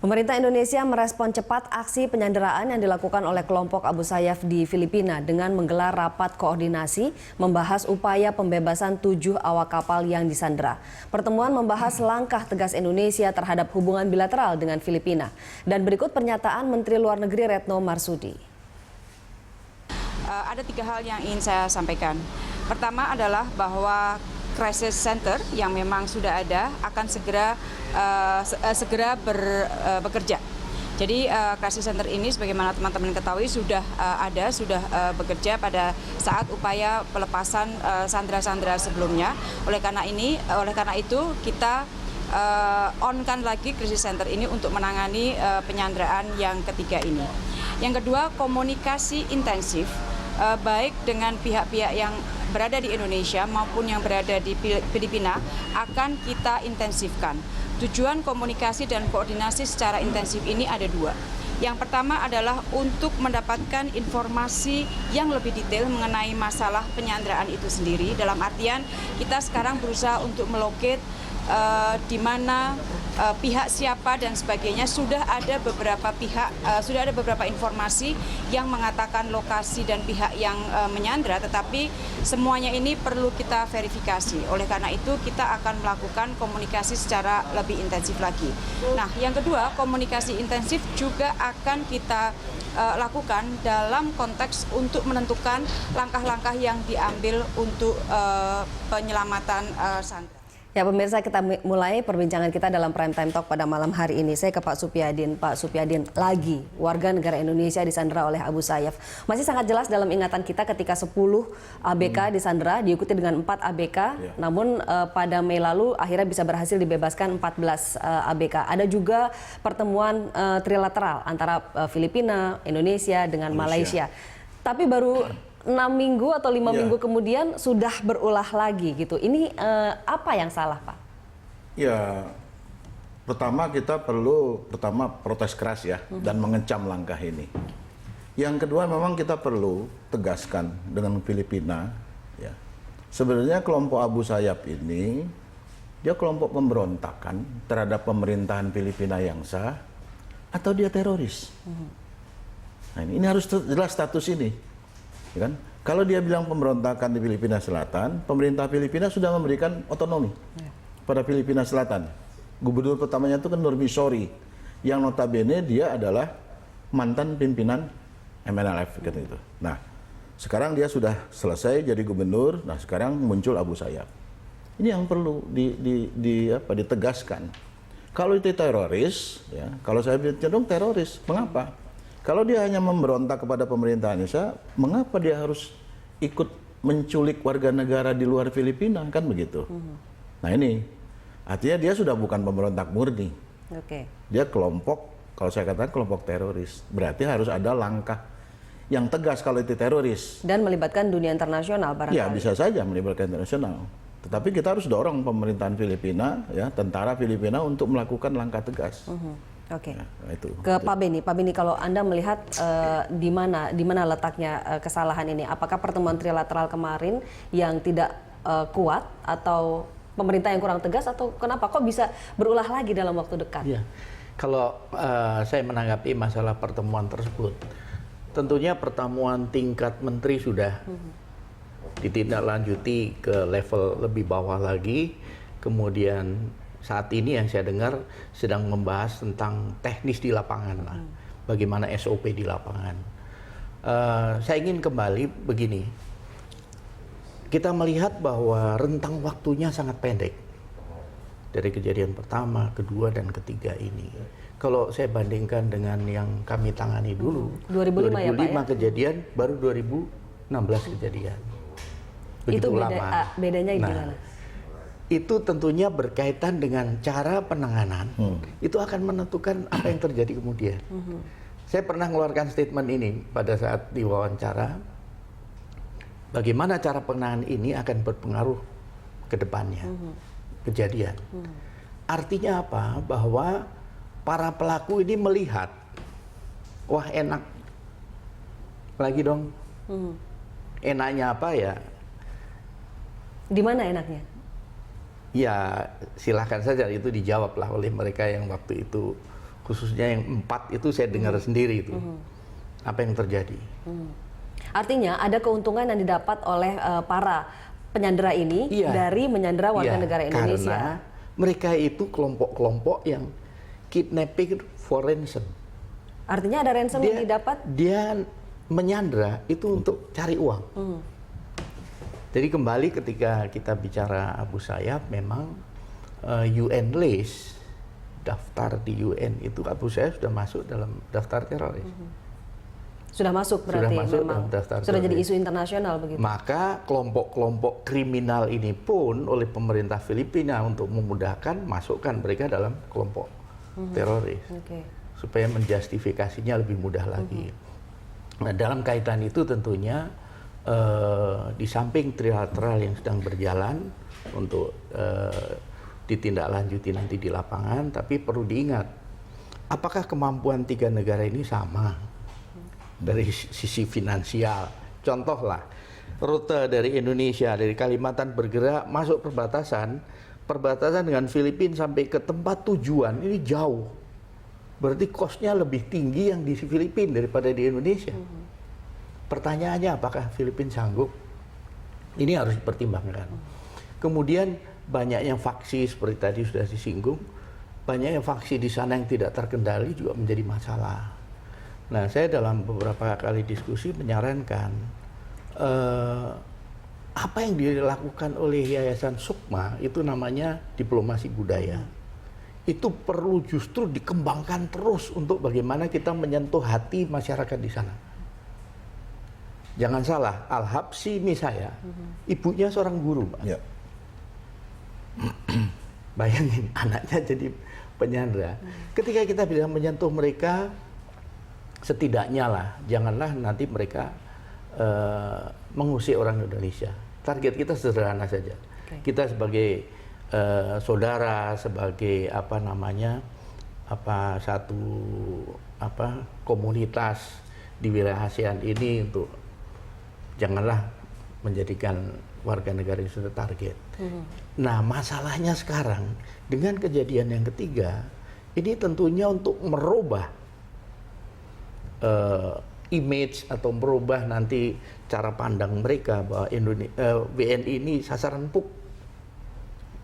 Pemerintah Indonesia merespon cepat aksi penyanderaan yang dilakukan oleh kelompok Abu Sayyaf di Filipina dengan menggelar rapat koordinasi membahas upaya pembebasan 7 awak kapal yang disandera. Pertemuan membahas langkah tegas Indonesia terhadap hubungan bilateral dengan Filipina. Dan berikut pernyataan Menteri Luar Negeri Retno Marsudi. Ada 3 hal yang ingin saya sampaikan. Pertama adalah bahwa crisis center yang memang sudah ada akan segera bekerja. Jadi crisis center ini sebagaimana teman-teman ketahui sudah bekerja pada saat upaya pelepasan sandera-sandera sebelumnya. Oleh karena itu kita on-kan lagi crisis center ini untuk menangani penyanderaan yang ketiga ini. Yang kedua, komunikasi intensif baik dengan pihak-pihak yang berada di Indonesia maupun yang berada di Filipina akan kita intensifkan. Tujuan komunikasi dan koordinasi secara intensif ini ada 2. Yang pertama adalah untuk mendapatkan informasi yang lebih detail mengenai masalah penyanderaan itu sendiri. Dalam artian kita sekarang berusaha untuk melocate di mana pihak siapa dan sebagainya. Sudah ada beberapa informasi yang mengatakan lokasi dan pihak yang menyandra, tetapi semuanya ini perlu kita verifikasi. Oleh karena itu kita akan melakukan komunikasi secara lebih intensif lagi. Nah, yang kedua, komunikasi intensif juga akan kita lakukan dalam konteks untuk menentukan langkah-langkah yang diambil untuk penyelamatan sandera. Ya pemirsa, kita mulai perbincangan kita dalam Prime Time Talk pada malam hari ini. Saya ke Pak Supyadin. Pak Supyadin, lagi warga negara Indonesia disandera oleh Abu Sayyaf. Masih sangat jelas dalam ingatan kita ketika 10 ABK disandera, diikuti dengan 4 ABK. Ya. Namun pada Mei lalu akhirnya bisa berhasil dibebaskan 14 ABK. Ada juga pertemuan trilateral antara Filipina, Indonesia dengan Malaysia. Tapi baru 6 minggu atau 5 minggu kemudian sudah berulah lagi gitu. Ini apa yang salah, Pak? Ya, pertama kita perlu protes keras ya dan mengecam langkah ini. Yang kedua memang kita perlu tegaskan dengan Filipina ya. Sebenarnya kelompok Abu Sayyaf ini dia kelompok pemberontakan terhadap pemerintahan Filipina yang sah atau dia teroris. Nah, ini harus jelas status ini. Ya kan? Kalau dia bilang pemberontakan di Filipina Selatan, pemerintah Filipina sudah memberikan otonomi pada Filipina Selatan. Gubernur pertamanya itu kan Nurmi Sori, yang notabene dia adalah mantan pimpinan MNLF gitu. Nah, sekarang dia sudah selesai jadi gubernur. Nah, sekarang muncul Abu Sayyaf. Ini yang perlu ditegaskan. Kalau itu teroris, ya, kalau saya cenderung teroris, mengapa? Kalau dia hanya memberontak kepada pemerintah Indonesia, mengapa dia harus ikut menculik warga negara di luar Filipina, kan begitu? Nah ini, artinya dia sudah bukan pemberontak murni. Dia kelompok, kalau saya katakan kelompok teroris. Berarti harus ada langkah yang tegas kalau itu teroris. Dan melibatkan dunia internasional barangkali. Ya bisa saja melibatkan internasional. Tetapi kita harus dorong pemerintahan Filipina, ya tentara Filipina untuk melakukan langkah tegas. Oke. Ya, itu. Ke Pak Beni, kalau Anda melihat di mana letaknya kesalahan ini? Apakah pertemuan trilateral kemarin yang tidak kuat atau pemerintah yang kurang tegas atau kenapa kok bisa berulah lagi dalam waktu dekat? Ya. Kalau saya menanggapi masalah pertemuan tersebut, tentunya pertemuan tingkat menteri sudah ditindaklanjuti ke level lebih bawah lagi, kemudian saat ini yang saya dengar sedang membahas tentang teknis di lapangan lah, bagaimana SOP di lapangan. Saya ingin kembali begini, kita melihat bahwa rentang waktunya sangat pendek dari kejadian pertama, kedua, dan ketiga ini. Kalau saya bandingkan dengan yang kami tangani dulu, 2005 ya, Pak, ya? Kejadian, baru 2016 kejadian. Begitu lama. Bedanya gimana? Itu tentunya berkaitan dengan cara penanganan. Itu akan menentukan apa yang terjadi kemudian. Saya pernah mengeluarkan statement ini pada saat diwawancara. Bagaimana cara penanganan ini akan berpengaruh ke depannya. Kejadian. Artinya apa? Bahwa para pelaku ini melihat, wah enak. Lagi dong. Enaknya apa ya? Di mana enaknya? Ya silahkan saja itu dijawablah oleh mereka yang waktu itu khususnya yang 4 itu saya dengar sendiri itu. Apa yang terjadi. Artinya ada keuntungan yang didapat oleh para penyandera ini dari menyandera warga negara Indonesia. Karena mereka itu kelompok-kelompok yang kidnapping for ransom. Artinya ada ransom yang didapat? Dia menyandra itu untuk cari uang. Jadi kembali ketika kita bicara Abu Sayyaf, memang UN list, daftar di UN itu Abu Sayyaf sudah masuk dalam daftar teroris. Sudah masuk berarti sudah masuk memang. dalam daftar Sudah jadi teroris. isu internasional begitu. Maka kelompok-kelompok kriminal ini pun oleh pemerintah Filipina untuk memudahkan masukkan mereka dalam kelompok teroris. Supaya menjustifikasinya lebih mudah lagi. Nah, dalam kaitan itu tentunya di samping trilateral yang sedang berjalan untuk ditindaklanjuti nanti di lapangan, tapi perlu diingat, apakah kemampuan 3 negara ini sama dari sisi finansial? Contohlah, rute dari Indonesia, dari Kalimantan bergerak masuk perbatasan dengan Filipina sampai ke tempat tujuan, ini jauh. Berarti cost-nya lebih tinggi yang di Filipina daripada di Indonesia. Pertanyaannya, apakah Filipina sanggup? Ini harus dipertimbangkan. Kemudian banyaknya faksi seperti tadi sudah disinggung, banyaknya faksi di sana yang tidak terkendali juga menjadi masalah. Nah, saya dalam beberapa kali diskusi menyarankan apa yang dilakukan oleh Yayasan Sukma itu namanya diplomasi budaya. Itu perlu justru dikembangkan terus untuk bagaimana kita menyentuh hati masyarakat di sana. Jangan salah, Al-Habsyi ini saya, ibunya seorang guru, Pak. Ya. Bayangin, anaknya jadi penyandra. Ketika kita bisa menyentuh mereka, setidaknya lah, janganlah nanti mereka mengusik orang Indonesia. Target kita sederhana saja. Kita sebagai saudara, sebagai komunitas di wilayah ASEAN ini, untuk janganlah menjadikan warga negara itu target. Nah, masalahnya sekarang dengan kejadian yang ketiga ini tentunya untuk merubah image atau merubah nanti cara pandang mereka bahwa WNI ini sasaran empuk.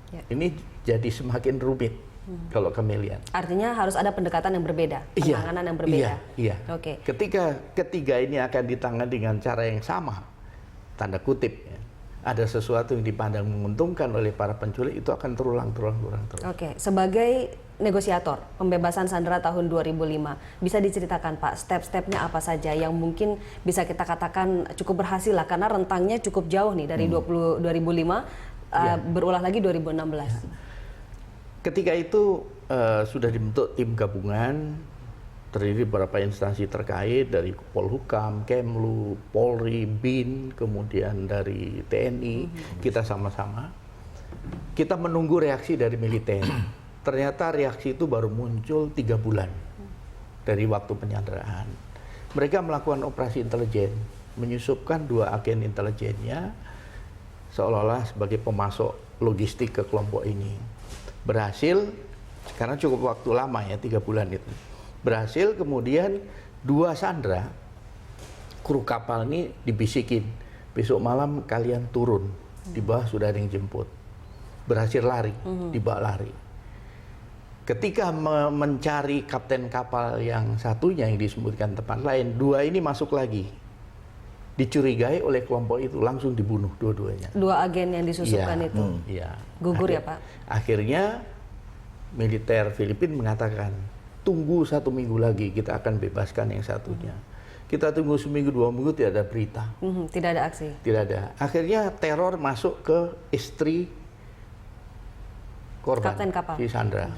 Ini jadi semakin rumit kalau kami lihat. Artinya harus ada pendekatan yang berbeda, penanganan yang berbeda. Iya. Oke. Ketika ketiga ini akan ditangani dengan cara yang sama, tanda kutip, ya, ada sesuatu yang dipandang menguntungkan oleh para penculik, itu akan terulang terus. Oke, sebagai negosiator pembebasan sandera tahun 2005, bisa diceritakan Pak step-stepnya apa saja yang mungkin bisa kita katakan cukup berhasil lah, karena rentangnya cukup jauh nih dari 2005 berulah lagi 2016. Ketika itu sudah dibentuk tim gabungan terdiri beberapa instansi terkait dari Polhukam, Kemlu, Polri, BIN, kemudian dari TNI. Kita sama-sama kita menunggu reaksi dari militer. Ternyata reaksi itu baru muncul 3 bulan dari waktu penyanderaan. Mereka melakukan operasi intelijen, menyusupkan 2 agen intelijennya seolah-olah sebagai pemasok logistik ke kelompok ini. Berhasil, karena cukup waktu lama ya, 3 bulan itu. Berhasil, kemudian 2 sandera, kru kapal ini dibisikin, besok malam kalian turun, di bawah sudah ada yang jemput. Berhasil lari, dibawa lari. Ketika mencari kapten kapal yang satunya yang disebutkan tempat lain, 2 ini masuk lagi. Dicurigai oleh kelompok itu, langsung dibunuh dua-duanya. 2 agen yang disusupkan itu. Iya. Gugur ya Pak? Akhirnya militer Filipina mengatakan, tunggu 1 minggu lagi, kita akan bebaskan yang satunya. Kita tunggu seminggu 2 minggu, tidak ada berita. Tidak ada aksi? Tidak ada. Akhirnya teror masuk ke istri korban, kapten kapal, si Sandra.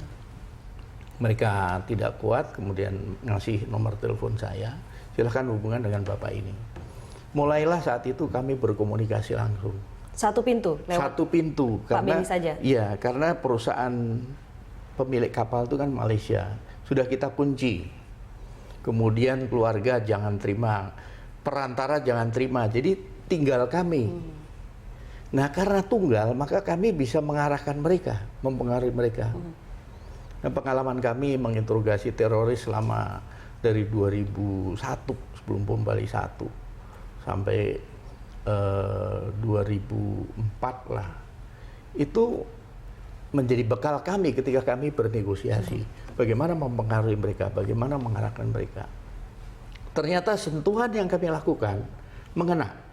Mereka tidak kuat, kemudian ngasih nomor telepon saya, silahkan hubungan dengan bapak ini. Mulailah saat itu kami berkomunikasi langsung. Satu pintu? Lewat Satu pintu. Pak Beni saja? Iya, karena perusahaan pemilik kapal itu kan Malaysia. Sudah kita kunci. Kemudian keluarga jangan terima, perantara jangan terima, jadi tinggal kami. Nah, karena tunggal, maka kami bisa mengarahkan mereka, mempengaruhi mereka. Nah, pengalaman kami menginterogasi teroris selama dari 2001 sebelum bom Bali 1 sampai 2004 lah. Itu menjadi bekal kami ketika kami bernegosiasi. Bagaimana mempengaruhi mereka, bagaimana mengarahkan mereka. Ternyata sentuhan yang kami lakukan mengena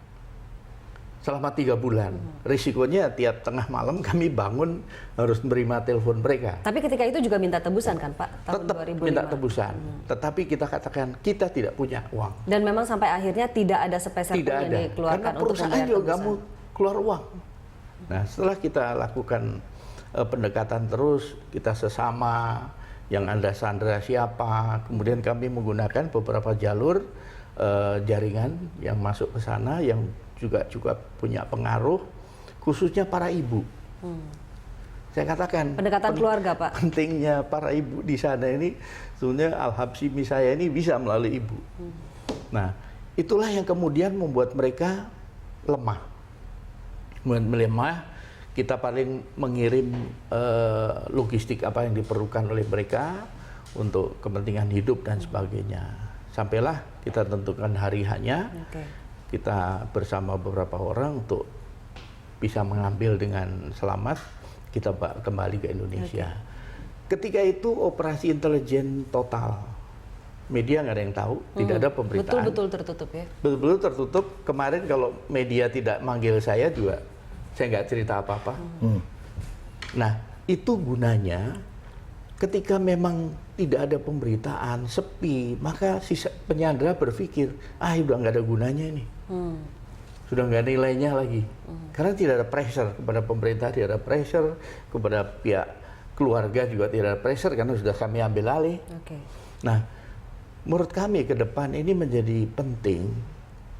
selama 3 bulan. Risikonya tiap tengah malam kami bangun harus menerima telepon mereka. Tapi ketika itu juga minta tebusan kan Pak? Tahun Tetap 2005. minta tebusan. Tetapi kita katakan kita tidak punya uang. Dan memang sampai akhirnya tidak ada sepeser pun Tidak yang ada. dikeluarkan Karena untuk perusahaan membayar juga tebusan. mau keluar uang. Nah, setelah kita lakukan pendekatan terus, kita sesama, yang Anda sandra siapa, kemudian kami menggunakan beberapa jalur jaringan yang masuk ke sana, yang juga punya pengaruh, khususnya para ibu. Saya katakan Pendekatan keluarga, Pak. pentingnya para ibu di sana ini, sebenarnya Al-Habsyi saya ini bisa melalui ibu. Nah, itulah yang kemudian membuat mereka lemah. Melemah, kita paling mengirim logistik apa yang diperlukan oleh mereka untuk kepentingan hidup dan sebagainya. Sampailah kita tentukan hari hanya, kita bersama beberapa orang untuk bisa mengambil dengan selamat, kita kembali ke Indonesia. Ketika itu operasi intelijen total, media nggak ada yang tahu, tidak ada pemberitaan. Betul-betul tertutup ya? Betul-betul tertutup. Kemarin kalau media tidak manggil saya juga, saya nggak cerita apa-apa. Nah, itu gunanya ketika memang tidak ada pemberitaan, sepi, maka si penyandra berpikir, udah nggak ada gunanya ini. Sudah nggak ada nilainya lagi. Karena tidak ada pressure kepada pemerintah, tidak ada pressure kepada pihak keluarga, juga tidak ada pressure karena sudah kami ambil alih. Nah, menurut kami ke depan ini menjadi penting,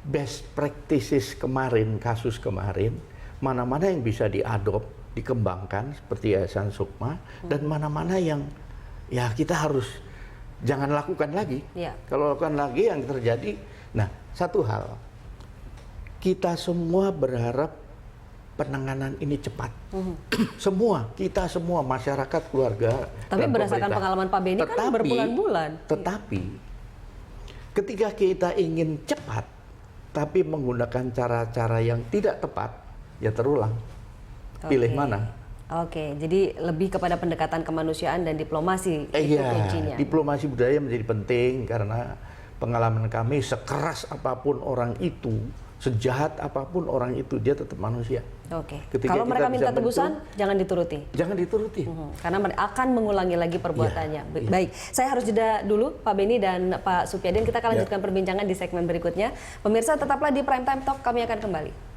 best practices kemarin, kasus kemarin, mana-mana yang bisa diadop, dikembangkan seperti Yayasan Sukma, dan mana-mana yang ya kita harus jangan lakukan lagi. Kalau lakukan lagi yang terjadi, nah satu hal, kita semua berharap penanganan ini cepat. Semua, kita semua, masyarakat, keluarga, tapi dan berdasarkan pemerintah. pengalaman Pak Beni kan berbulan-bulan. Tetapi ketika kita ingin cepat, tapi menggunakan cara-cara yang tidak tepat, ya terulang. Pilih mana? Jadi lebih kepada pendekatan kemanusiaan dan diplomasi itu kuncinya. Diplomasi budaya menjadi penting karena pengalaman kami, sekeras apapun orang itu, sejahat apapun orang itu, dia tetap manusia. Kalau mereka minta tebusan, jangan dituruti. Jangan dituruti. Karena mereka akan mengulangi lagi perbuatannya. Baik, saya harus jeda dulu Pak Beni dan Pak Supyadin. Kita akan lanjutkan perbincangan di segmen berikutnya. Pemirsa tetaplah di Prime Time Talk, kami akan kembali.